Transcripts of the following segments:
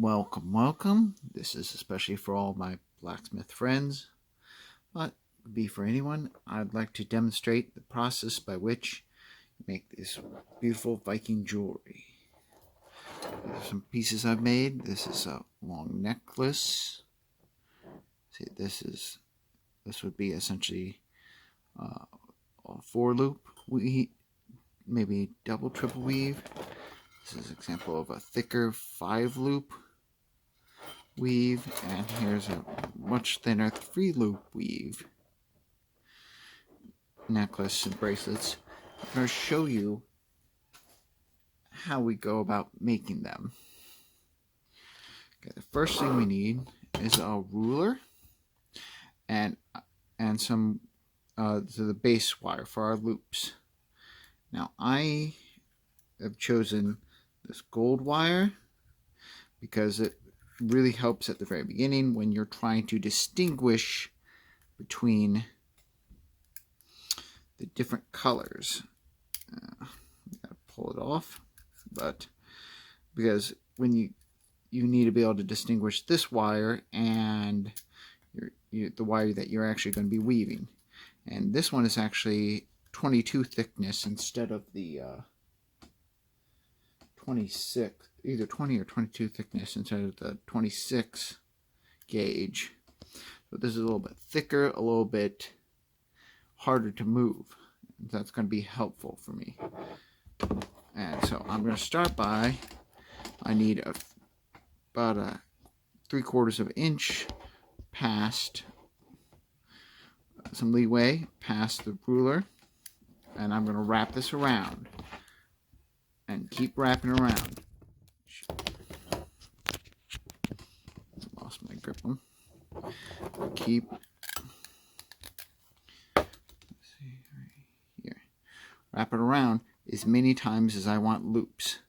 Welcome, welcome. This is especially for all my blacksmith friends, but could be for anyone. I'd like to demonstrate the process by which you make this beautiful Viking jewelry. These are some pieces I've made. This is a long necklace. See, this would be essentially a 4-loop weave, maybe double, triple weave. This is an example of a thicker 5-loop weave, and here's a much thinner 3-loop weave necklace and bracelets. I'm going to show you how we go about making them. Okay, the first thing we need is a ruler and some the base wire for our loops. Now I have chosen this gold wire because it really helps at the very beginning when you're trying to distinguish between the different colors. Gotta pull it off, but because when you need to be able to distinguish this wire and the wire that you're actually going to be weaving, and this one is actually 22 thickness instead of the 26, either 20 or 22 thickness instead of the 26 gauge. So this is a little bit thicker, a little bit harder to move. That's going to be helpful for me. And so I'm going to start by, I need about a 3/4 of an inch past, some leeway past the ruler, and I'm going to wrap this around and keep wrapping around. Lost my grip on. Keep. Let's see right here. Wrap it around as many times as I want loops.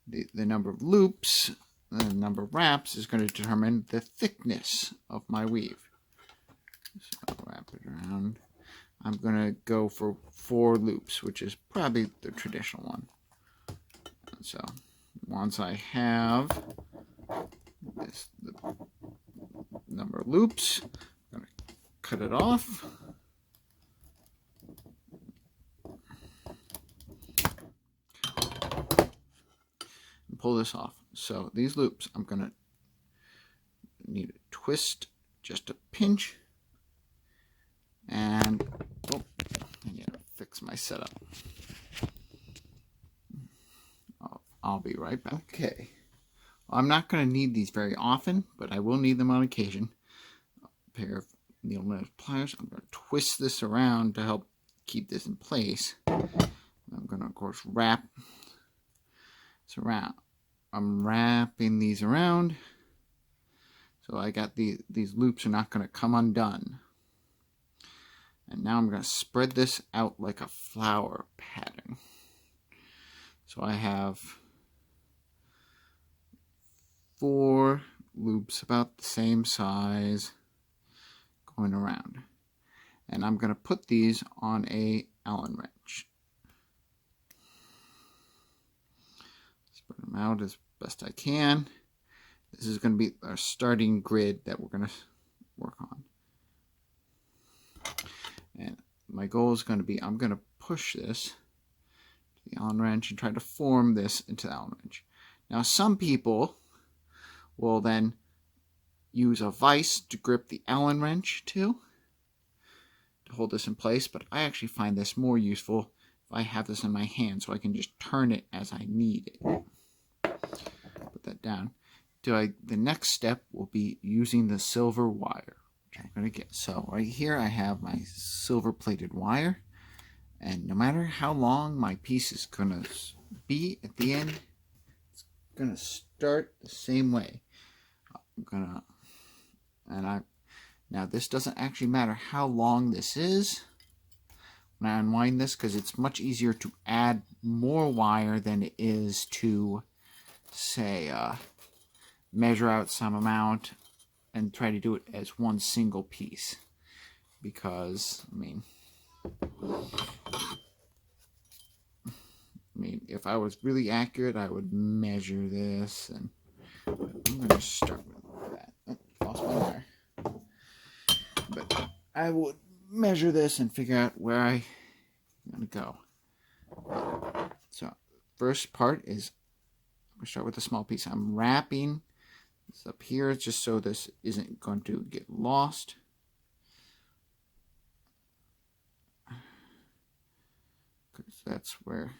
The number of loops, the number of wraps is going to determine the thickness of my weave. So I'll wrap it around. I'm going to go for 4 loops, which is probably the traditional one. So once I have the number of loops, I'm going to cut it off. And pull this off. So these loops, I'm going to need to twist just a pinch. And I need to fix my setup. I'll be right back. Okay. Well, I'm not going to need these very often, but I will need them on occasion. A pair of needle nose pliers. I'm going to twist this around to help keep this in place. I'm going to, of course, wrap this around. I'm wrapping these around, so I got these loops are not going to come undone. And now I'm going to spread this out like a flower pattern. So I have 4 loops about the same size going around. And I'm going to put these on a Allen wrench. Spread them out as best I can. This is going to be our starting grid that we're going to work on. And my goal is going to be, I'm going to push this to the Allen wrench and try to form this into the Allen wrench. Now some people will then use a vise to grip the Allen wrench to hold this in place, but I actually find this more useful if I have this in my hand so I can just turn it as I need it. Put that down. The next step will be using the silver wire, which I'm going to get. So right here I have my silver plated wire, and no matter how long my piece is going to be at the end, it's going to start the same way. Now this doesn't actually matter how long this is when I unwind this, because it's much easier to add more wire than it is to, say, measure out some amount and try to do it as one single piece. Because, I mean, if I was really accurate, I would measure this, and I'm going to start with that. Oh, lost my wire. But I will measure this and figure out where I'm going to go. So first part is, I'm going to start with a small piece. I'm wrapping this up here just so this isn't going to get lost. Because that's where,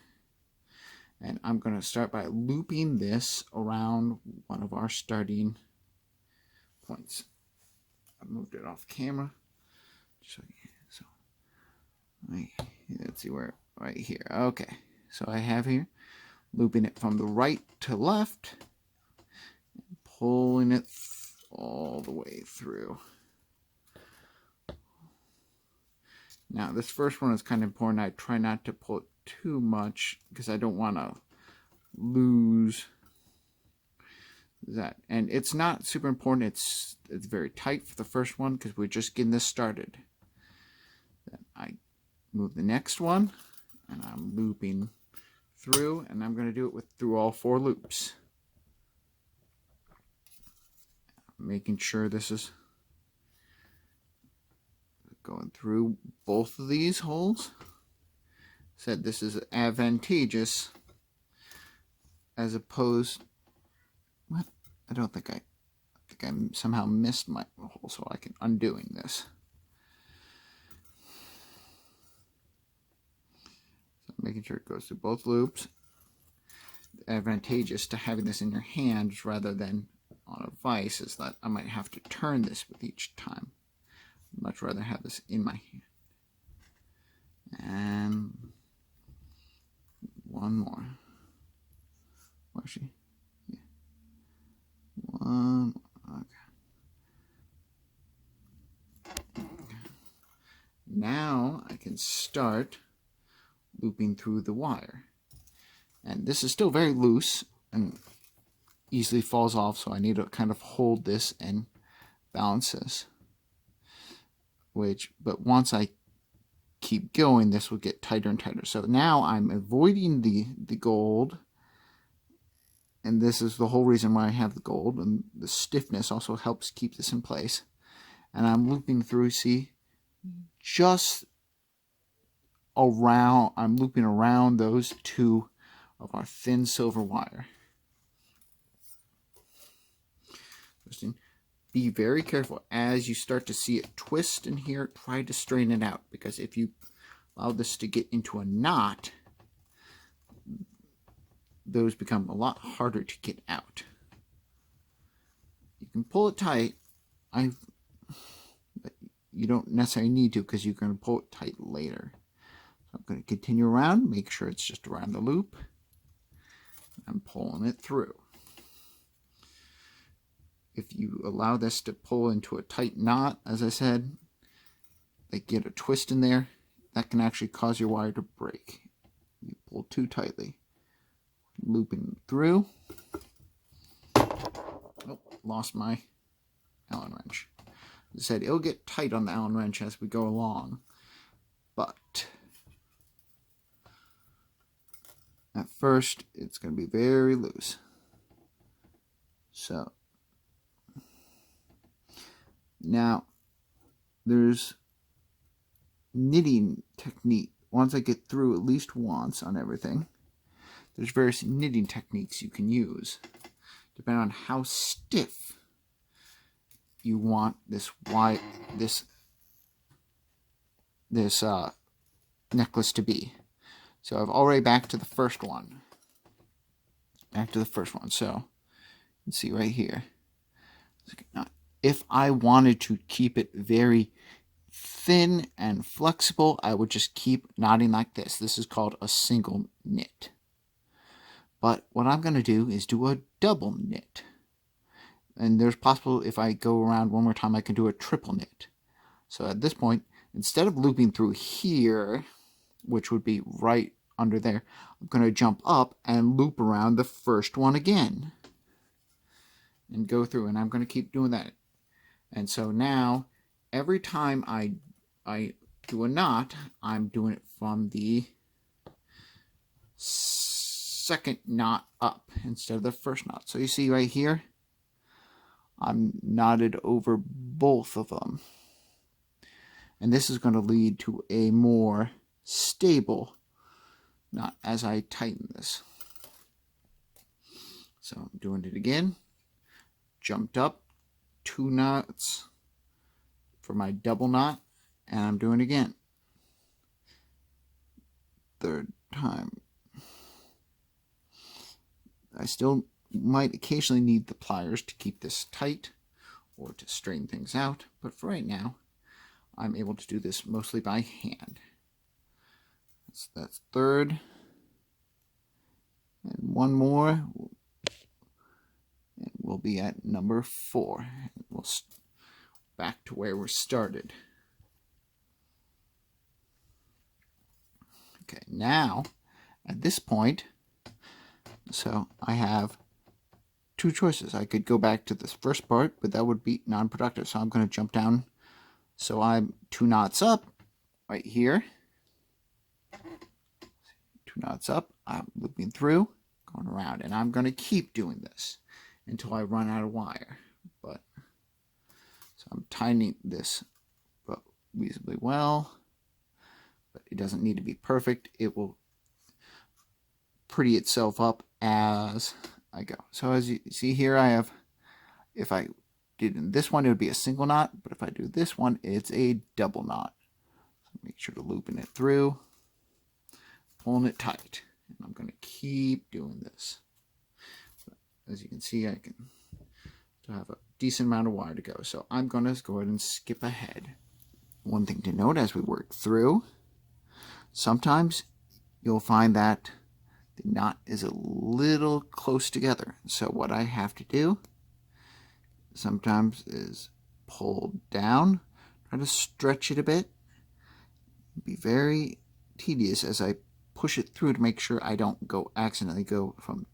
and I'm going to start by looping this around one of our starting points. I moved it off camera. So let's see where, right here. Okay, so I have here, looping it from the right to left, pulling it all the way through. Now, this first one is kind of important. I try not to pull it too much because I don't want to lose that. And it's not super important. It's very tight for the first one because we're just getting this started. Then I move the next one, and I'm looping through, and I'm going to do it through all 4 loops. Making sure this is going through both of these holes. Said this is advantageous as opposed, what? I think I somehow missed my hole, so I can undoing this. So making sure it goes through both loops. Advantageous to having this in your hands rather than on a vise is that I might have to turn this with each time. I'd much rather have this in my hand. And one more. Where's she? Yeah. One more. Okay. Now I can start looping through the wire. And this is still very loose and easily falls off, so I need to kind of hold this and balance this. But once I keep going, this will get tighter and tighter. So now I'm avoiding the gold, and this is the whole reason why I have the gold, and the stiffness also helps keep this in place. And I'm looping through, see, just around, I'm looping around those 2 of our thin silver wire. Be very careful as you start to see it twist in here. Try to straighten it out, because if you allow this to get into a knot, those become a lot harder to get out. You can pull it tight, but you don't necessarily need to, because you're going to pull it tight later. So I'm going to continue around, make sure it's just around the loop. I'm pulling it through. If you allow this to pull into a tight knot, as I said, they get a twist in there, that can actually cause your wire to break. You pull too tightly. Looping through. Oh, lost my Allen wrench. As I said, it'll get tight on the Allen wrench as we go along, but at first it's going to be very loose. So now there's knitting technique. Once I get through at least once on everything, there's various knitting techniques you can use depending on how stiff you want this necklace to be. So I've already back to the first one. So you can see right here. Now, if I wanted to keep it very thin and flexible, I would just keep knotting like this. This is called a single knit. But what I'm going to do is do a double knit. And there's possible, if I go around one more time, I can do a triple knit. So at this point, instead of looping through here, which would be right under there, I'm going to jump up and loop around the first one again. And go through, and I'm going to keep doing that. And so now, every time I do a knot, I'm doing it from the second knot up instead of the first knot. So you see right here, I'm knotted over both of them. And this is going to lead to a more stable knot as I tighten this. So I'm doing it again. Jumped up 2 knots for my double knot, and I'm doing it again. Third time. I still might occasionally need the pliers to keep this tight or to straighten things out, but for right now, I'm able to do this mostly by hand. That's third. And one more. And we'll be at number 4. We'll back to where we started. Okay, now, at this point, so I have 2 choices. I could go back to this first part, but that would be non-productive. So I'm going to jump down. So I'm 2 knots up right here. 2 knots up. I'm looping through, going around, and I'm going to keep doing this until I run out of wire. But so I'm tightening this reasonably well, but it doesn't need to be perfect. It will pretty itself up as I go. So as you see here, I have, if I did in this one, it would be a single knot, but if I do this one, it's a double knot. So make sure to looping it through, pulling it tight, and I'm going to keep doing this. As you can see, I can have a decent amount of wire to go. So I'm going to go ahead and skip ahead. One thing to note as we work through, sometimes you'll find that the knot is a little close together. So what I have to do sometimes is pull down, try to stretch it a bit. Be very tedious as I push it through to make sure I don't accidentally go from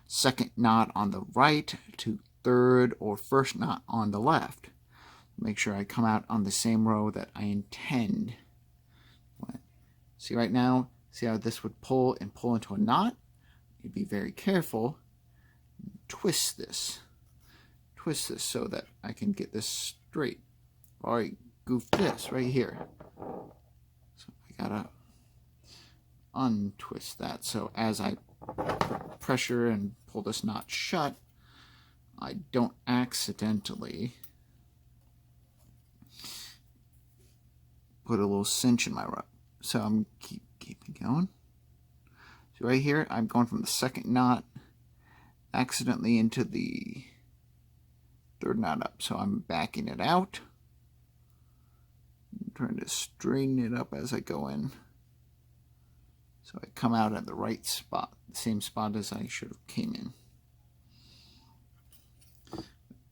second knot on the right to third or first knot on the left. Make sure I come out on the same row that I intend. See right now, see how this would pull into a knot? You'd be very careful. Twist this so that I can get this straight. Or I goofed this right here. So I gotta untwist that. So as I pressure and pull this knot shut, I don't accidentally put a little cinch in my rope. So I'm keeping going. So right here, I'm going from the second knot accidentally into the third knot up. So I'm backing it out. I'm trying to straighten it up as I go in. So I come out at the right spot, the same spot as I should have came in.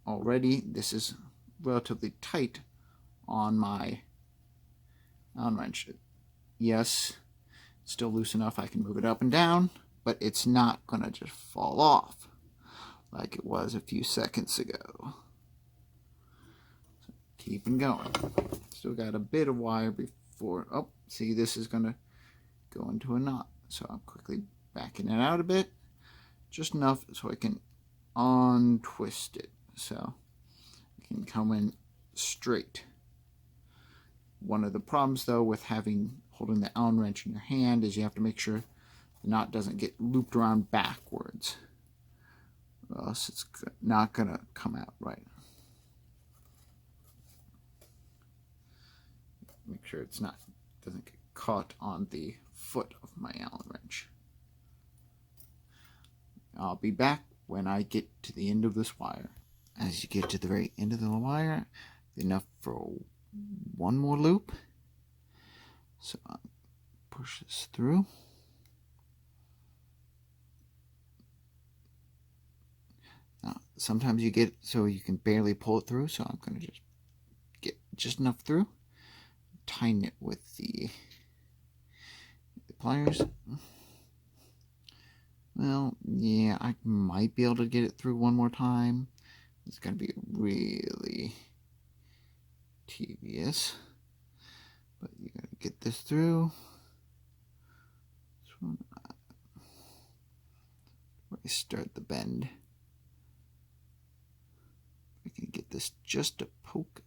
Already, this is relatively tight on my Allen wrench. Yes, it's still loose enough I can move it up and down, but it's not going to just fall off like it was a few seconds ago. So keeping going. Still got a bit of wire before, oh, see, this is going to go into a knot. So I'm quickly backing it out a bit, just enough so I can untwist it. So it can come in straight. One of the problems though with holding the Allen wrench in your hand is you have to make sure the knot doesn't get looped around backwards, or else it's not going to come out right. Make sure it's doesn't get caught on the foot of my Allen wrench. I'll be back when I get to the end of this wire. As you get to the very end of the wire, enough for one more loop. So I'll push this through. Now, sometimes you get so you can barely pull it through, so I'm going to just get just enough through. Tighten it with the pliers. Well, yeah, I might be able to get it through one more time. It's going to be really tedious. But you got to get this through. This one, where I start the bend. I can get this just to poke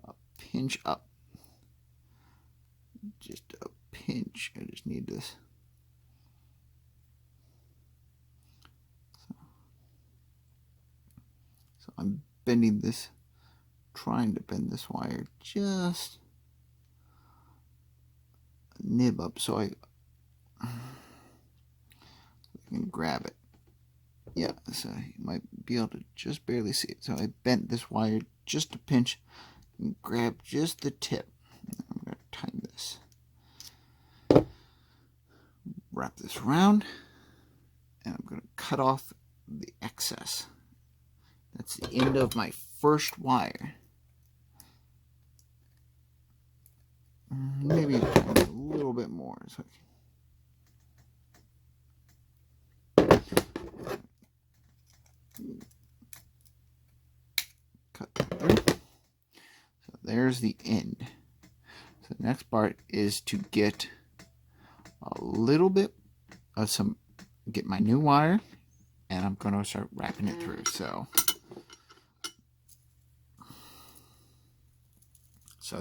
a pinch up. Just a pinch. I just need this. So I'm bending this, trying to bend this wire just a nib up so I can grab it. Yeah, so you might be able to just barely see it. So I bent this wire just a pinch and grab just the tip. I'm going to tighten this. Wrap this around, and I'm going to cut off the excess. That's the end of my first wire. Maybe a little bit more. So cut through. So there's the end. So the next part is to get a little bit of get my new wire, and I'm going to start wrapping it through. So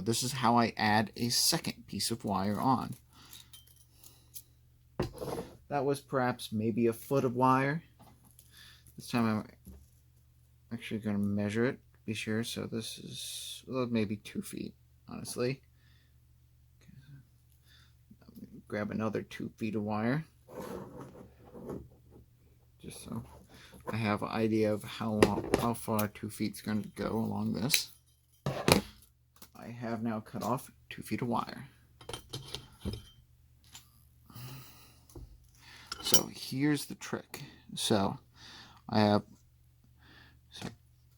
this is how I add a second piece of wire on. That was perhaps maybe a foot of wire. This time I'm actually going to measure it, to be sure. So this is, well, maybe 2 feet, honestly. Grab another 2 feet of wire, just so I have an idea of how far 2 feet is going to go along this. I have now cut off 2 feet of wire. So here's the trick. So I have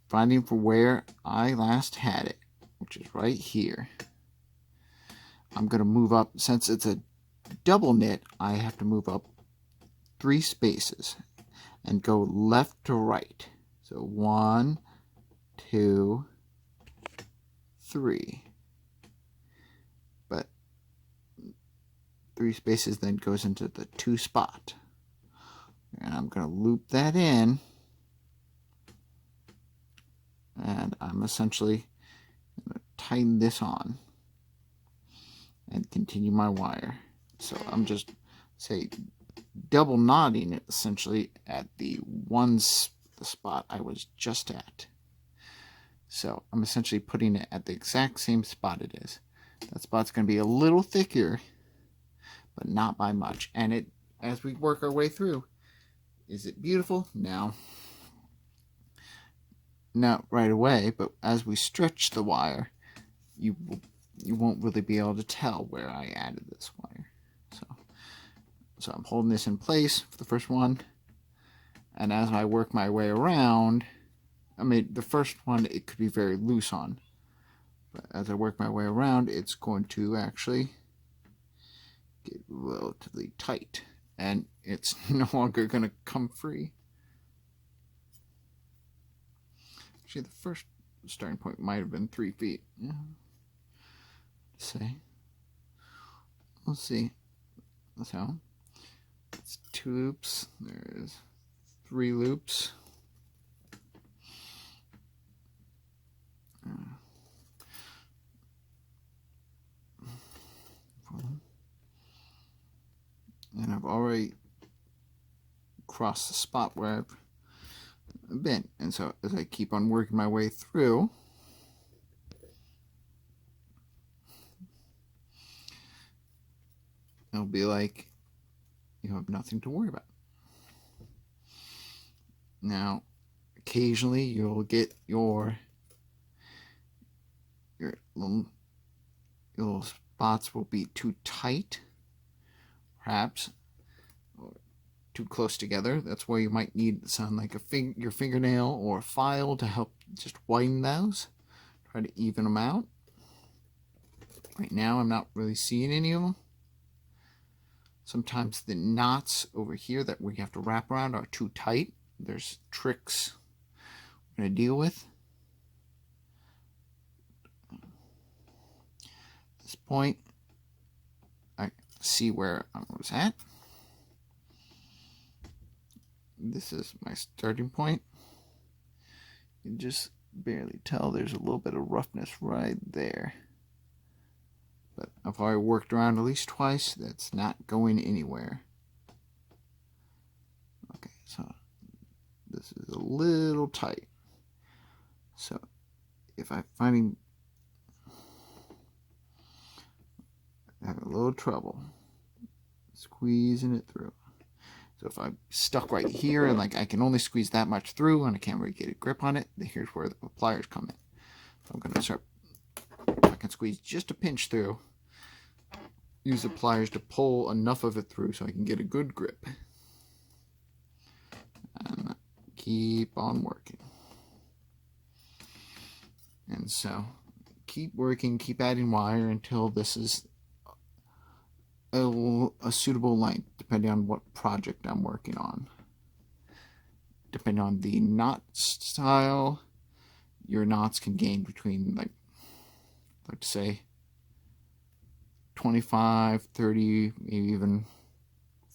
finding for where I last had it, which is right here. I'm going to move up, since it's a double knit, I have to move up 3 spaces and go left to right. So 1, 2, 3. But 3 spaces then goes into the 2 spot. And I'm going to loop that in. And I'm essentially going to tighten this on and continue my wire. So I'm just, say, double knotting it essentially at the spot I was just at. So I'm essentially putting it at the exact same spot it is. That spot's going to be a little thicker, but not by much. And it, as we work our way through, is it beautiful? No. Not right away, but as we stretch the wire, you won't really be able to tell where I added this wire. So I'm holding this in place for the first one, and as I work my way around, I mean, the first one it could be very loose on, but as I work my way around, it's going to actually get relatively tight, and it's no longer going to come free. Actually, the first starting point might have been 3 feet. Yeah. Let's see. So it's 2 loops. There's 3 loops. And I've already crossed the spot where I've been. And so as I keep on working my way through, it'll be like you have nothing to worry about. Now, occasionally you'll get your little spots will be too tight, perhaps, or too close together. That's where you might need something like your fingernail or a file to help just widen those. Try to even them out. Right now, I'm not really seeing any of them. Sometimes the knots over here that we have to wrap around are too tight. There's tricks we're going to deal with. At this point, I see where I was at. This is my starting point. You just barely tell. There's a little bit of roughness right there. But I've already worked around at least twice. That's not going anywhere. Okay, so this is a little tight. So if I'm having a little trouble squeezing it through. So if I'm stuck right here and like I can only squeeze that much through and I can't really get a grip on it, here's where the pliers come in. So I'm going to start, I can squeeze just a pinch through, use the pliers to pull enough of it through so I can get a good grip. And keep on working. And so keep working, keep adding wire until this is a suitable length, depending on what project I'm working on. Depending on the knot style, your knots can gain between, like, let's say 25, 30, maybe even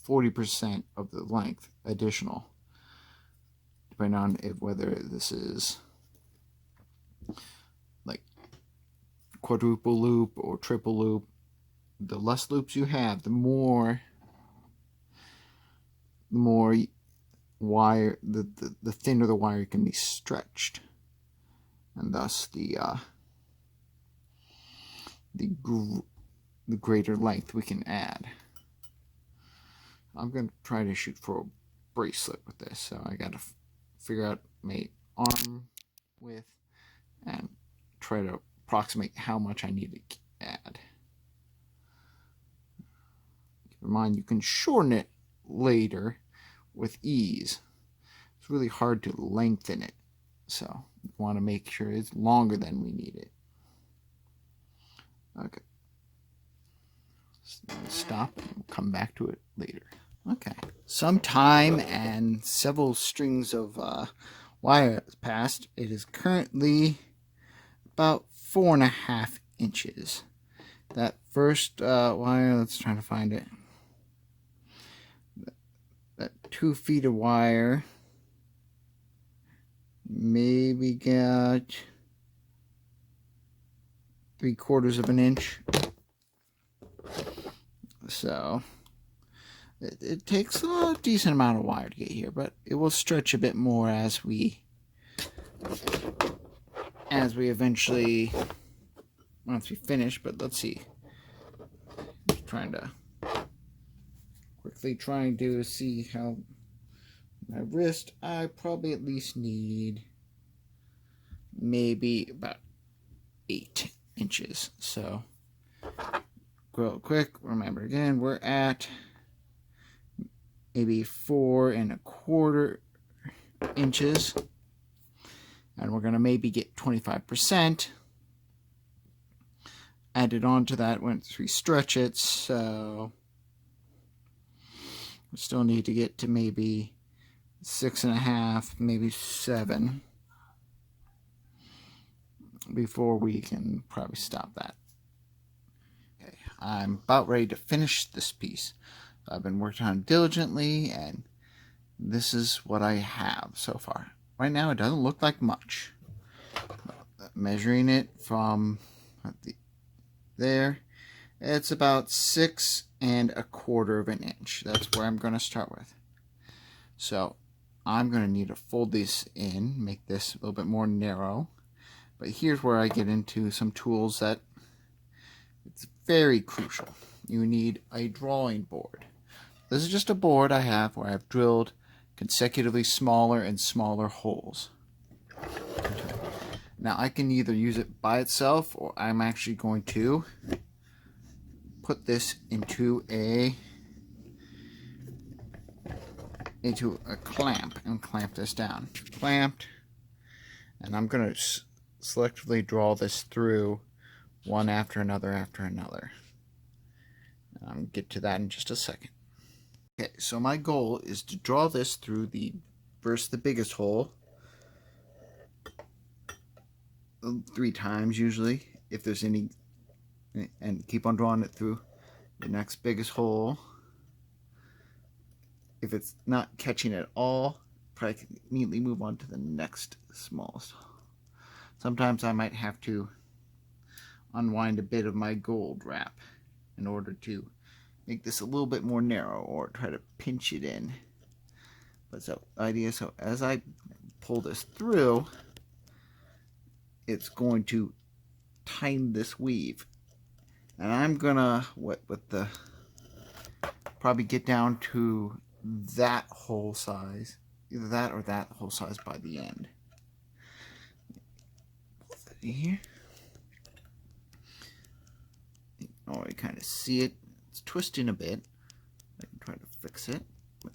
40% of the length additional, depending on whether this is like quadruple loop or triple loop. The less loops you have, the more wire, the thinner the wire can be stretched, and thus the greater length we can add. I'm going to try to shoot for a bracelet with this, so I got to figure out my arm width and try to approximate how much I need to add. Keep in mind, you can shorten it later with ease. It's really hard to lengthen it, so we want to make sure it's longer than we need it. Okay. Stop and we'll come back to it later. Okay. Some time and several strings of wire has passed. It is currently about 4.5 inches. That first wire, let's try to find it. That 2 feet of wire maybe got 3/4 of an inch. So it takes a decent amount of wire to get here, but it will stretch a bit more as we eventually, once we finish. But let's see. Just trying to see how my wrist, I probably at least need maybe about 8 inches. So real quick, remember again, we're at maybe 4.25 inches, and we're gonna maybe get 25% added on to that once we stretch it. So we still need to get to maybe 6.5, maybe 7 before we can probably stop that. Okay, I'm about ready to finish this piece. I've been working on it diligently, and this is what I have so far. Right now, it doesn't look like much. Measuring it from there, it's about 6.25 of an inch. That's where I'm going to start with. So I'm going to need to fold this in, make this a little bit more narrow. But here's where I get into some tools that it's very crucial. You need a drawing board. This is just a board I have where I've drilled consecutively smaller and smaller holes. Now I can either use it by itself, or I'm actually going to put this into a clamp and clamp this down. Clamped, and I'm going to selectively draw this through one after another after another. I'll get to that in just a second. Okay, so my goal is to draw this through first the biggest hole 3 times usually, if there's any, and keep on drawing it through the next biggest hole. If it's not catching at all, probably can immediately move on to the next smallest hole. sometimes I might have to unwind a bit of my gold wrap in order to make this a little bit more narrow, or try to pinch it in. But so idea, so as I pull this through, it's going to tighten this weave. And I'm gonna probably get down to that whole size, either that or that whole size by the end. Pull that in here. Oh, I kind of see it. It's twisting a bit. I can try to fix it. Okay,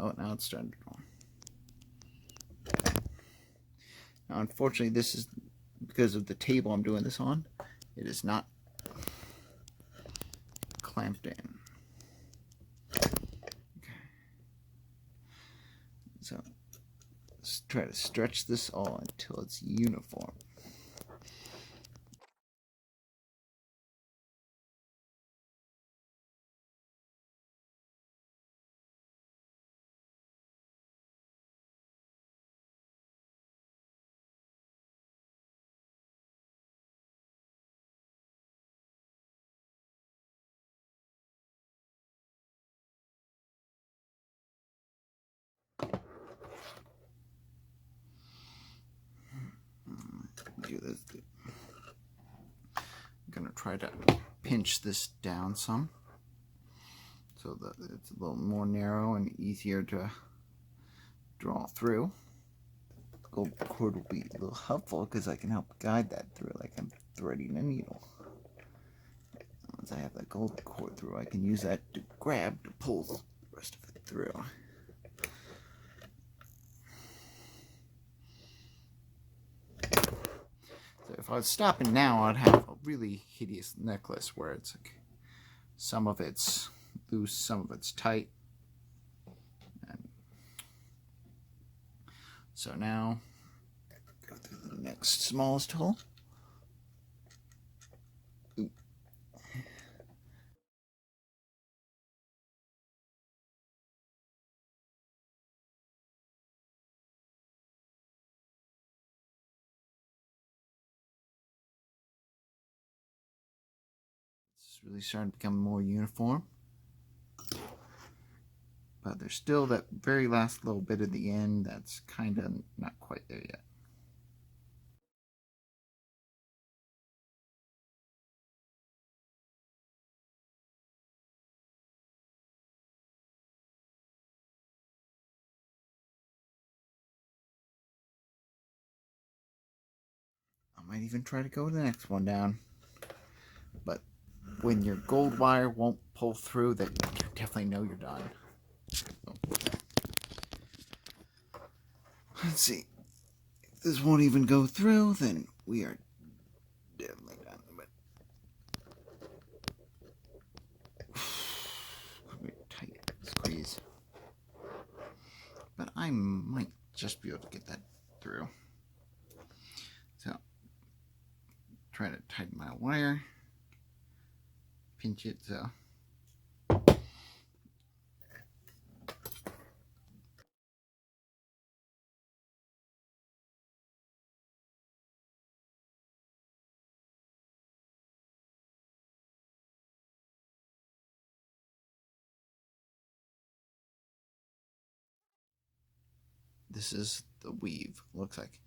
oh, now it's starting to go. Now, unfortunately, this is because of the table I'm doing this on. It is not clamped in. Okay. So let's try to stretch this all until it's uniform. Do this. I'm gonna try to pinch this down some so that it's a little more narrow and easier to draw through. The gold cord will be a little helpful because I can help guide that through like I'm threading a needle. Once I have that gold cord through, I can use that to grab to pull the rest of it through. So if I was stopping now, I'd have a really hideous necklace where it's like some of it's loose, some of it's tight. And so now, go through the next smallest hole. Ooh. It's really starting to become more uniform. But there's still that very last little bit at the end that's kind of not quite there yet. I might even try to go to the next one down. But when your gold wire won't pull through, then you definitely know you're done. So, let's see. If this won't even go through, then we are definitely done. But tight squeeze. But I might just be able to get that through. So, try to tighten my wire. Pinch it so. This is the weave, looks like.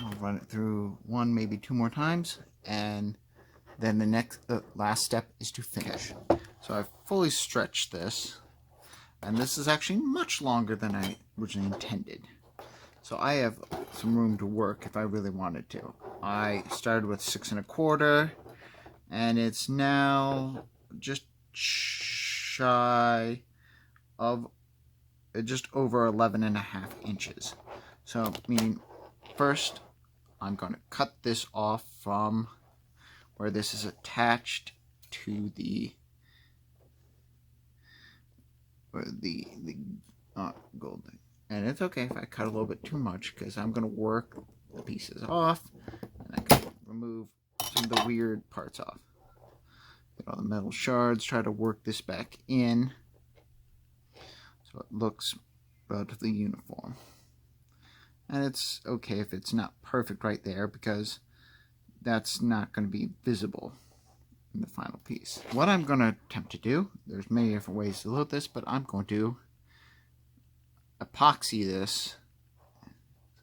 I'll run it through one, maybe two more times, and then the last step is to finish. So I've fully stretched this, and this is actually much longer than I originally intended. So I have some room to work if I really wanted to. I started with 6 1/4, and it's now just shy of just over 11.5 inches. So meaning first I'm going to cut this off from where this is attached to the gold thing. And it's okay if I cut a little bit too much because I'm going to work the pieces off and I can remove some of the weird parts off. all the metal shards, try to work this back in so it looks relatively uniform. And it's okay if it's not perfect right there, because that's not going to be visible in the final piece. What I'm going to attempt to do, there's many different ways to load this, but I'm going to epoxy this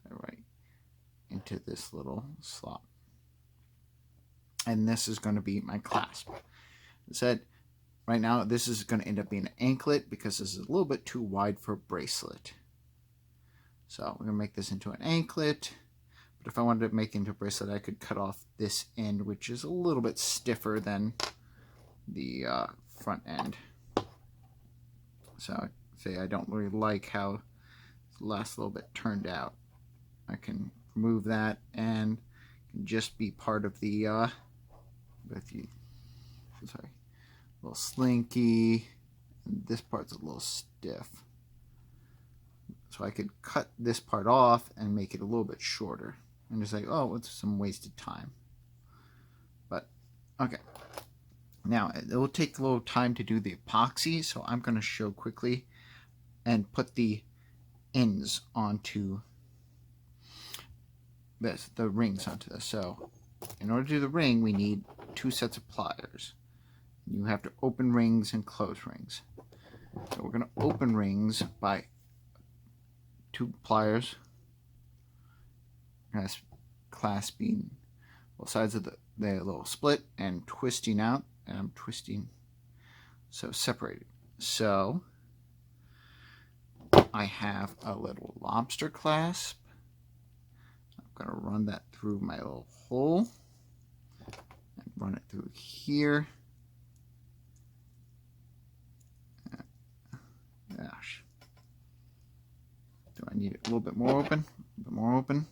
right into this little slot. And this is going to be my clasp. I said, right now this is going to end up being an anklet because this is a little bit too wide for a bracelet. So we're going to make this into an anklet. But if I wanted to make it into a bracelet, I could cut off this end, which is a little bit stiffer than the front end. So I say I don't really like how the last little bit turned out. I can remove that and can just be part of the little slinky, and this part's a little stiff. So I could cut this part off and make it a little bit shorter. And just like, oh, it's some wasted time. But, okay. Now, it will take a little time to do the epoxy, so I'm going to show quickly and put the ends onto this, the rings onto this. So, in order to do the ring, we need 2 sets of pliers. You have to open rings and close rings. So we're going to open rings by 2 pliers, clasping both sides of the little split and twisting out, and I'm twisting so separated. So I have a little lobster clasp. I'm going to run that through my little hole and run it through here. Gosh. Do I need it a little bit more open? A bit more open.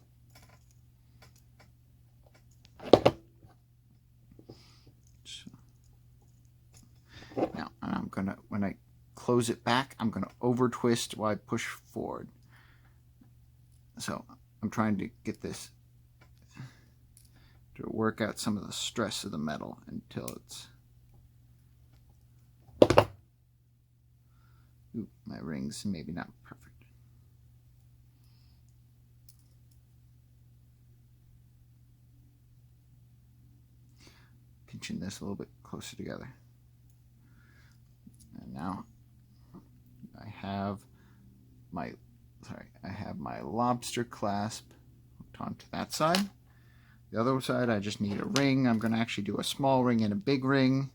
So, now I'm gonna, when I close it back, I'm gonna over twist while I push forward. So I'm trying to get this to work out some of the stress of the metal until it's. Ooh, my ring's maybe not perfect. Pinching this a little bit closer together. And now I have my lobster clasp hooked onto that side. The other side, I just need a ring. I'm going to actually do a small ring and a big ring.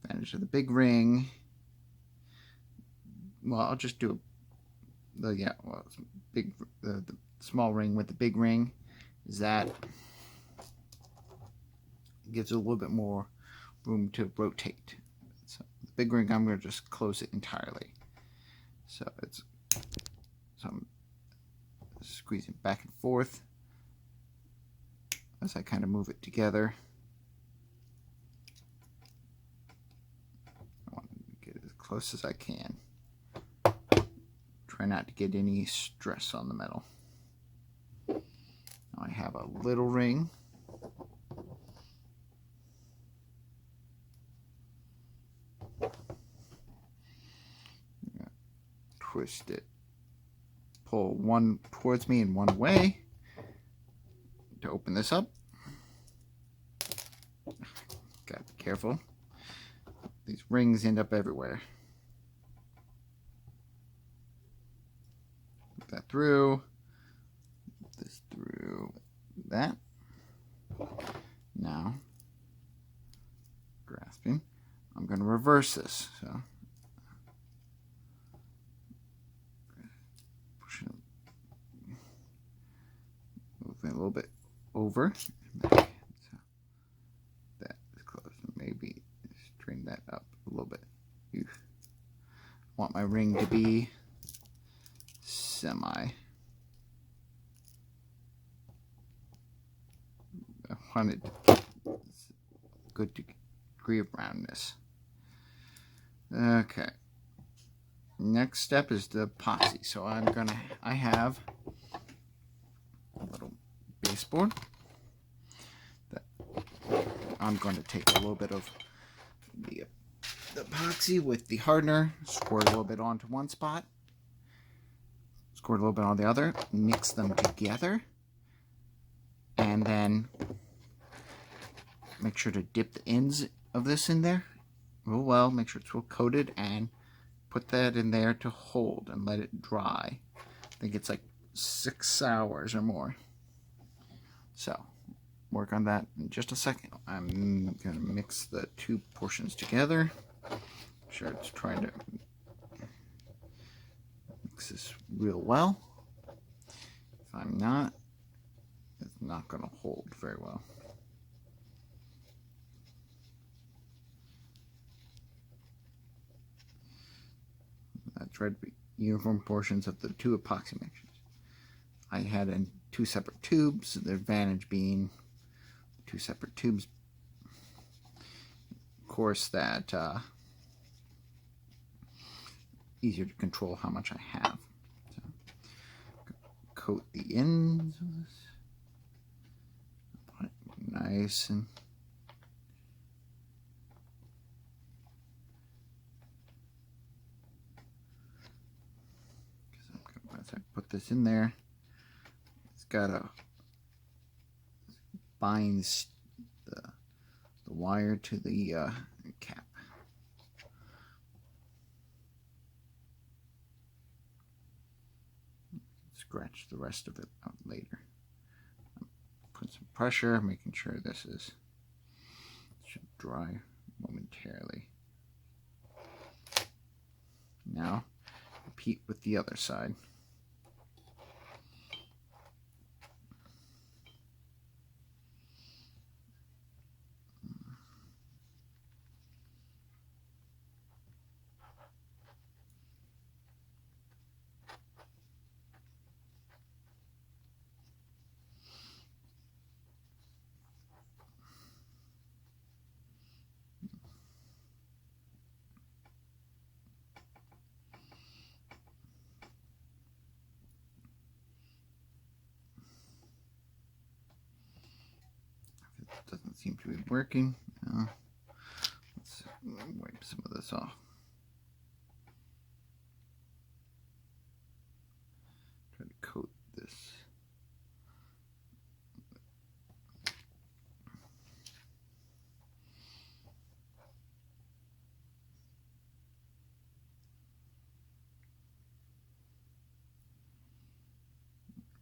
Advantage of the big ring. Well, I'll just do the small ring with the big ring. Is that gives it a little bit more room to rotate. So the big ring, I'm going to just close it entirely. So I'm squeezing back and forth as I kind of move it together. I want to get as close as I can. Try not to get any stress on the metal. Now I have a little ring. Twist it. Pull one towards me in one way to open this up. Gotta be careful. These rings end up everywhere. That through, this through that. Now, grasping, I'm going to reverse this. So, pushing, moving a little bit over and back. So that is close. Maybe string that up a little bit. I want my ring to be semi. I wanted a good degree of roundness. Okay. Next step is the epoxy. So I have a little baseboard that I'm going to take a little bit of the epoxy with the hardener, squirt a little bit onto one spot, squirt a little bit on the other, mix them together, and then make sure to dip the ends of this in there real well, make sure it's well coated, and put that in there to hold and let it dry. I think it's like 6 hours or more. So work on that in just a second. I'm gonna mix the two portions together. Make sure it's trying to mix this real well. If I'm not, it's not gonna hold very well. I tried to be uniform portions of the two epoxy mixtures. I had in 2 separate tubes, the advantage being 2 separate tubes. Of course, that easier to control how much I have. So, coat the ends of this. Put it nice and once I put this in there, it's got to bind the wire to the cap. Scratch the rest of it out later. Put some pressure, making sure this should dry momentarily. Now repeat with the other side. It doesn't seem to be working. Let's wipe some of this off. Try to coat this.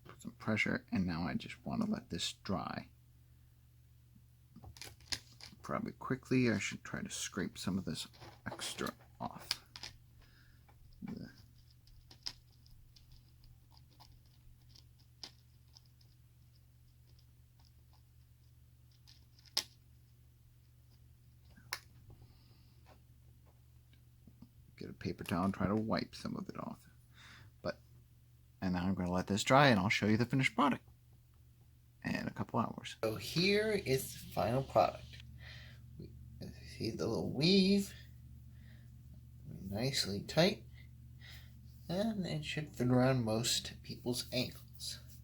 Put some pressure, and now I just want to let this dry. Probably quickly, I should try to scrape some of this extra off. Get a paper towel and try to wipe some of it off. And now I'm going to let this dry, and I'll show you the finished product in a couple hours. So here is the final product. See the little weave, nicely tight, and it should fit around most people's ankles.